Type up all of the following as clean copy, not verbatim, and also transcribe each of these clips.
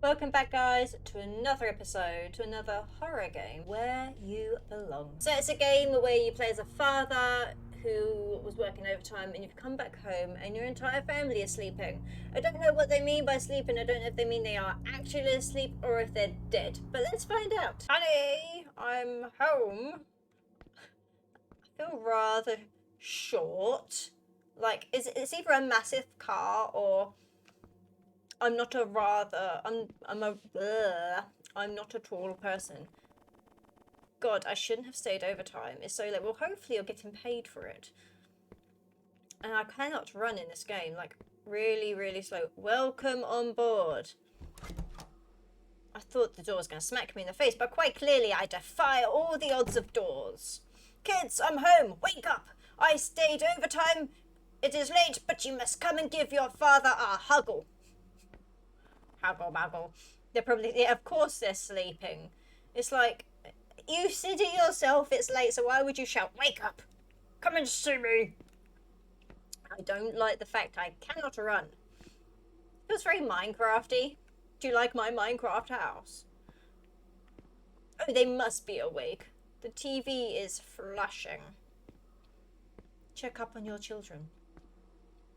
Welcome back, guys, to another episode, to another horror game, Where You Belong. So it's a game where you play as a father who was working overtime and you've come back home and your entire family is sleeping. I don't know what they mean by sleeping. I don't know if they mean they are actually asleep or if they're dead, but let's find out. Honey, I'm home. I feel rather short. Like, it's either a massive car or I'm not a rather. I'm not a tall person. God, I shouldn't have stayed overtime. It's so late. Well, hopefully you're getting paid for it. And I cannot run in this game. Like, really, really slow. Welcome on board. I thought the door was going to smack me in the face, but quite clearly I defy all the odds of doors. Kids, I'm home. Wake up. I stayed overtime. It is late, but you must come and give your father a huggle. Huggle buggle. They're probably, yeah, of course they're sleeping. It's like, you said it yourself, it's late, so why would you shout, wake up, come and see me? I don't like the fact I cannot run. It feels very Minecrafty. Do you like my Minecraft house? Oh, they must be awake. The TV is flashing. Check up on your children.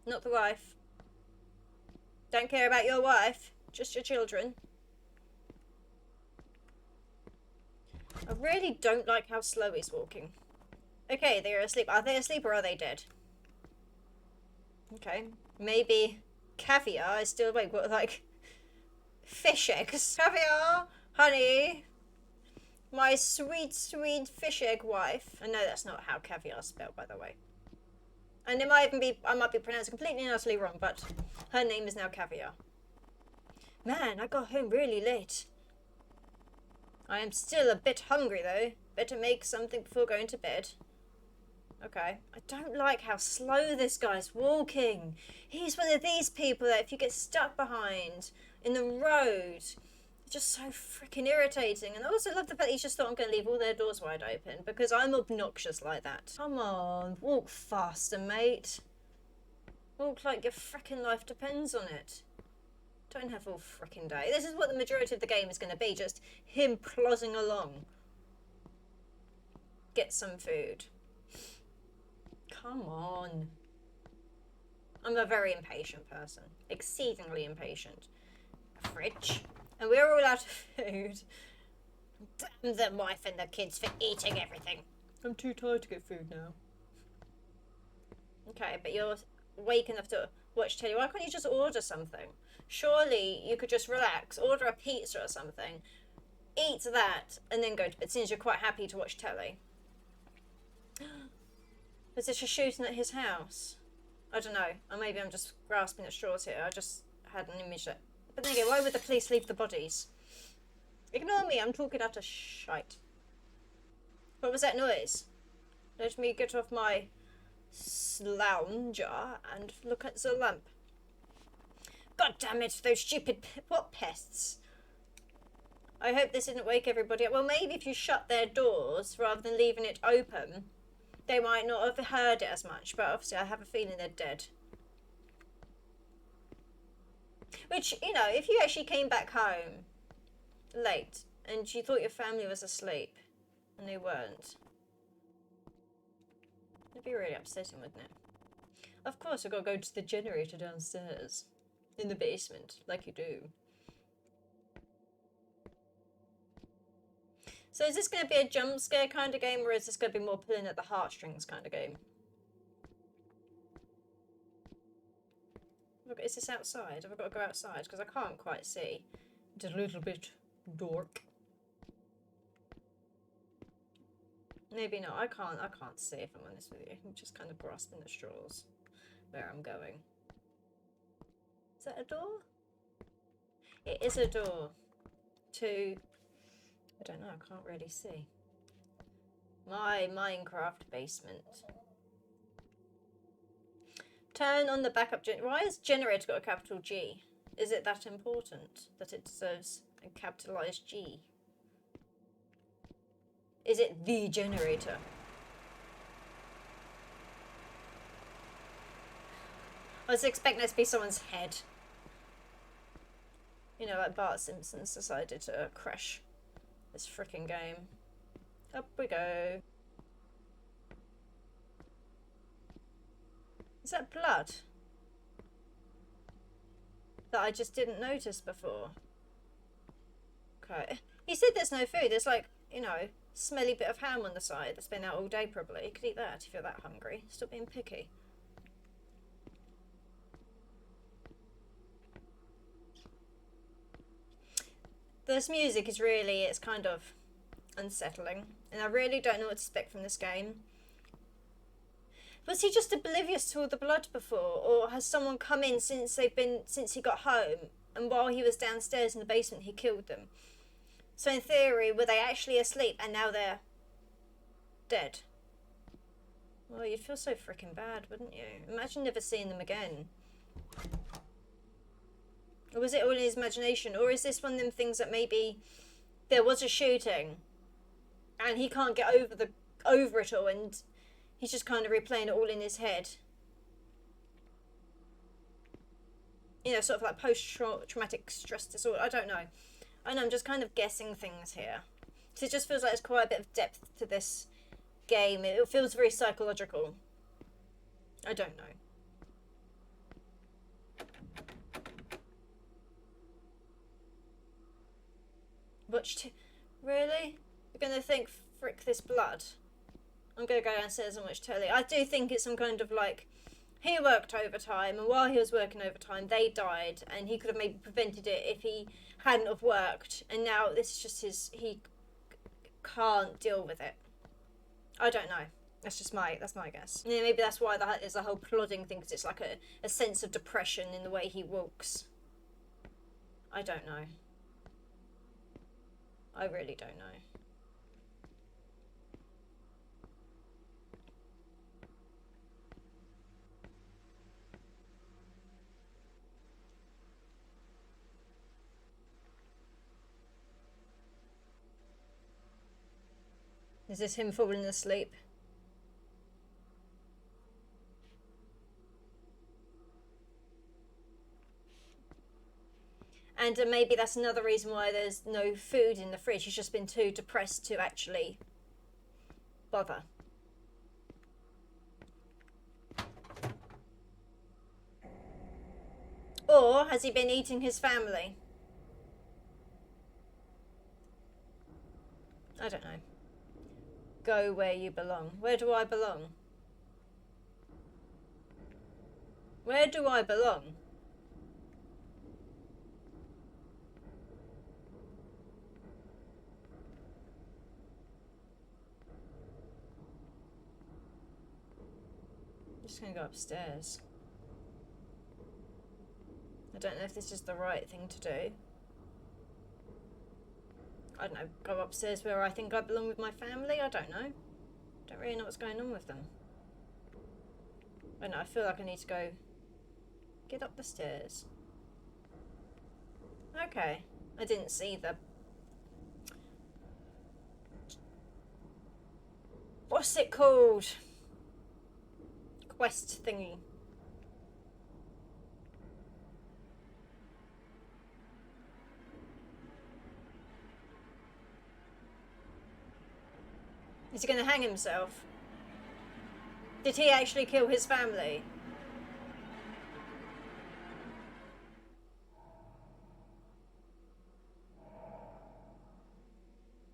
Not the wife. Don't care about your wife. Just your children. I really don't like how slow he's walking. Okay, they're asleep. Are they asleep or are they dead? Okay. Maybe caviar is still awake. What, like fish eggs? Caviar, honey. My sweet, sweet fish egg wife. I know that's not how caviar is spelled, by the way. And it might even be, I might be pronounced completely and utterly wrong, but her name is now Caviar. Man, I got home really late. I am still a bit hungry, though. Better make something before going to bed. Okay. I don't like how slow this guy's walking. He's one of these people that if you get stuck behind in the road, it's just so freaking irritating. And I also love the fact that he's just thought I'm going to leave all their doors wide open because I'm obnoxious like that. Come on, walk faster, mate. Walk like your freaking life depends on it. Don't have all frickin' day. This is what the majority of the game is going to be, just him plodding along. Get some food. Come on. I'm a very impatient person. Exceedingly impatient. A fridge. And we're all out of food. Damn the wife and the kids for eating everything. I'm too tired to get food now. Okay, but you're awake enough to watch telly. Why can't you just order something? Surely you could just relax, order a pizza or something, eat that, and then go to bed, since you're quite happy to watch telly. Was this a shooting at his house? I don't know. Or maybe I'm just grasping at straws here. I just had an image that... But then again, why would the police leave the bodies? Ignore me, I'm talking utter shite. What was that noise? Let me get off my slounger and look at the lamp. God damn it, those stupid... What pests? I hope this didn't wake everybody up. Well, maybe if you shut their doors rather than leaving it open, they might not have heard it as much. But obviously I have a feeling they're dead. Which, you know, if you actually came back home late and you thought your family was asleep and they weren't, it'd be really upsetting, wouldn't it? Of course, I've got to go to the generator downstairs. In the basement, like you do. So is this going to be a jump scare kind of game, or is this going to be more pulling at the heartstrings kind of game? Look, is this outside? Have I got to go outside? Because I can't quite see. It's a little bit dark. Maybe not. I can't see, if I'm honest with you. I'm just kind of grasping at straws where I'm going. Is that a door? It is a door to... I don't know, I can't really see. My Minecraft basement. Turn on the backup generator. Why has generator got a capital G? Is it that important that it deserves a capitalized G? Is it the generator? I was expecting it to be someone's head. You know, like Bart Simpson's decided to crash this freaking game. Up we go. Is that blood? That I just didn't notice before. Okay. He said there's no food. There's like, you know, smelly bit of ham on the side that's been out all day probably. You could eat that if you're that hungry. Stop being picky. This music is really, it's kind of unsettling. And I really don't know what to expect from this game. Was he just oblivious to all the blood before? Or has someone come in since he got home, and while he was downstairs in the basement he killed them? So in theory, were they actually asleep and now they're dead? Well, you'd feel so freaking bad, wouldn't you? Imagine never seeing them again. Or was it all in his imagination? Or is this one of them things that maybe there was a shooting and he can't get over it all, and he's just kind of replaying it all in his head? You know, sort of like post-traumatic stress disorder. I don't know. I know, I'm just kind of guessing things here. So it just feels like there's quite a bit of depth to this game. It feels very psychological. I don't know. Really? You're gonna think, frick this blood? I'm gonna go downstairs and watch telly. I do think it's some kind of like, he worked overtime, and while he was working overtime, they died, and he could have maybe prevented it if he hadn't have worked, and now this is just he can't deal with it. I don't know. That's my guess. Yeah, maybe that's why there's a whole plodding thing, because it's like a sense of depression in the way he walks. I don't know. I really don't know. Is this him falling asleep? And maybe that's another reason why there's no food in the fridge. He's just been too depressed to actually bother. Or has he been eating his family? I don't know. Go where you belong. Where do I belong? Where do I belong? I'm just gonna go upstairs. I don't know if this is the right thing to do. I don't know, go upstairs where I think I belong with my family? I don't know. Don't really know what's going on with them. I don't know, I feel like I need to go get up the stairs. Okay. I didn't see the... What's it called? Quest thingy. Is he going to hang himself? Did he actually kill his family?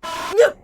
No!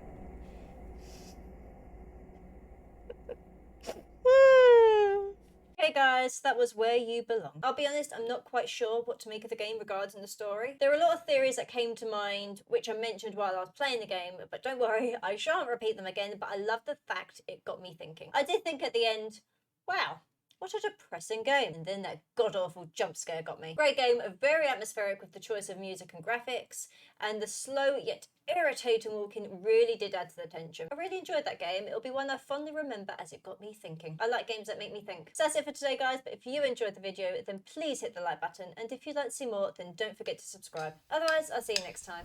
Hey guys, that was Where You Belong. I'll be honest, I'm not quite sure what to make of the game regarding the story. There are a lot of theories that came to mind, which I mentioned while I was playing the game, but don't worry, I shan't repeat them again, but I love the fact it got me thinking. I did think at the end, wow, what a depressing game. And then that god-awful jump scare got me. Great game, very atmospheric with the choice of music and graphics, and the slow yet irritating walking really did add to the tension. I really enjoyed that game. It'll be one I fondly remember as it got me thinking. I like games that make me think. So that's it for today, guys, but if you enjoyed the video, then please hit the like button, and if you'd like to see more, then don't forget to subscribe. Otherwise, I'll see you next time.